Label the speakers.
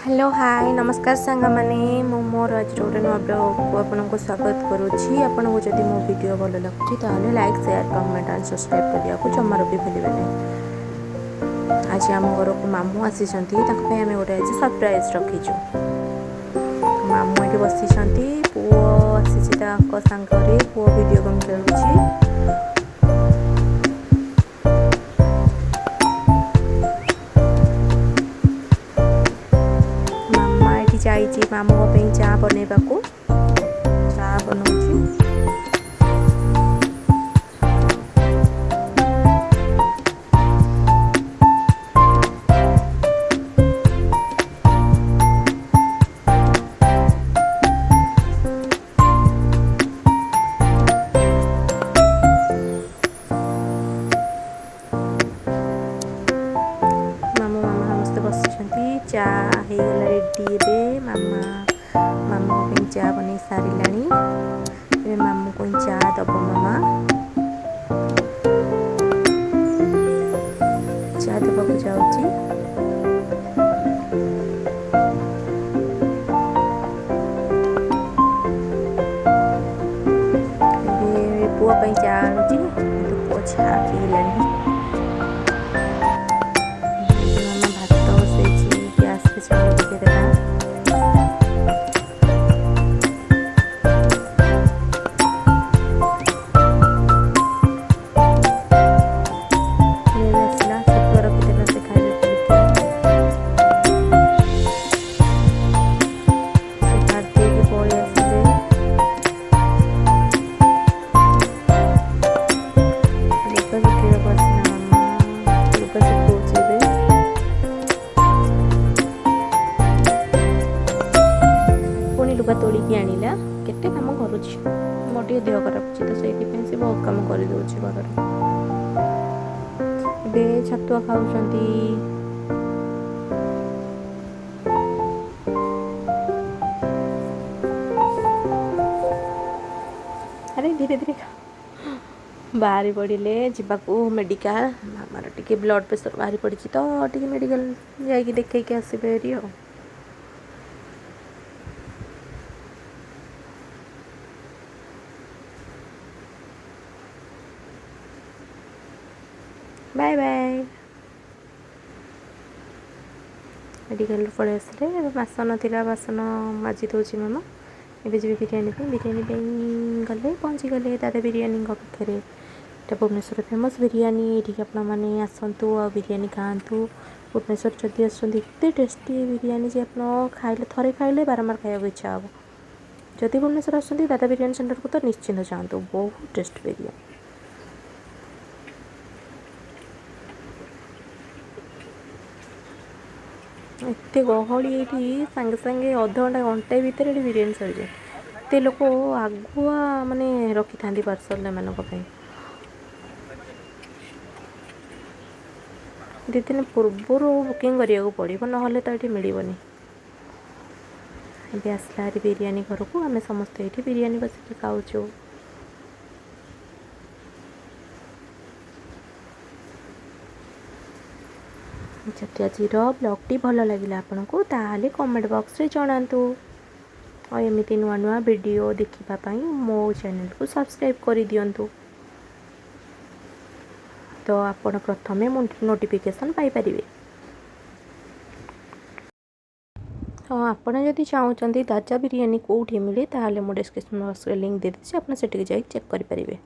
Speaker 1: Hello hi नमस्कार सांग मैंने मोर आज गोटे नुआ ब्लॉग को आपको स्वागत करुच्ची। आपको जदि मो वीडियो भल लगुच like share comment and subscribe करने को जमार भी भूलें। आज आम घर को मामू आसी आम गोटे आज सरप्राइज रखीचु। मामू ये बसी पुओ आसी सांगे पुओ वीडियो गेम खेलुची। जाइए मामू चा बनैबा को चा बनाऊँ चा हो गला रेडी। ए मामा मामू चा बन सारे मामू को चा दब मामा चा देवा को जाऊँगी। पुआ चा आणुची तो पुआ चा पीलानी। लुगा तोलिकी आनिला केते काम करुछि मोर टे देह खराब अछि तो सेति पे से बहुत काम कर दोछि घर बे छतुआ खाउछंती। अरे धीरे धीरे बाहरी पड़े जावाकू मेडिकल मामार टिके ब्लड प्रेशर बाहरी पड़ी तो टिके मेडिकल जाइए देखैके आसबे हेरी। Bye bye. मेडिकल पड़े आसले बासन थिला बासन माजी दूसरी मामा एवं जी बिरियानी गले पहुँची गले दादा बिरियानी पाखे। यहाँ भुवनेश्वर फेमस बिरियानी ये आप आसतु आ बिरियानी खातु। भुवनेश्वर जदि आते टेस्टी बिरियानी जे आप खाइले थरे खाइले बारंबार खाया इच्छा हे। जदि भुवनेश्वर आसते दादा बिरियानी सेंटर को तो निश्चिंत जातु बहुत टेस्ट बिरियानी। एत गहली ये सांगे सांगे अध घंटा घंटे भितर ये बिरियानी सरी जाए। एत लोक आगुआ माने रखी था पार्सल मान दि दिन पूर्वर बुकिंग करा पड़ो ना तो ये मिलनी। ये आसला बिरियानी घर को आम समस्ते ये बिरियानी बस खाऊँ। जदि आज ब्लॉगटी भल लगे आपन को ताले कमेंट बॉक्स रे जणातु और एमती नुआ नुआ वीडियो देखिबा मो चैनल को सब्सक्राइब कर दियंतु तो आपण प्रथमे नोटिफिकेशन पाई परिबे। हाँ आपण जदि चाहूँगी दादा बिरियानी कौटी मिले ताले मो डिस्क्रिप्शन बॉक्स रे लिंक दे देछि आपन सेटिक जाई चेक करि परिबे।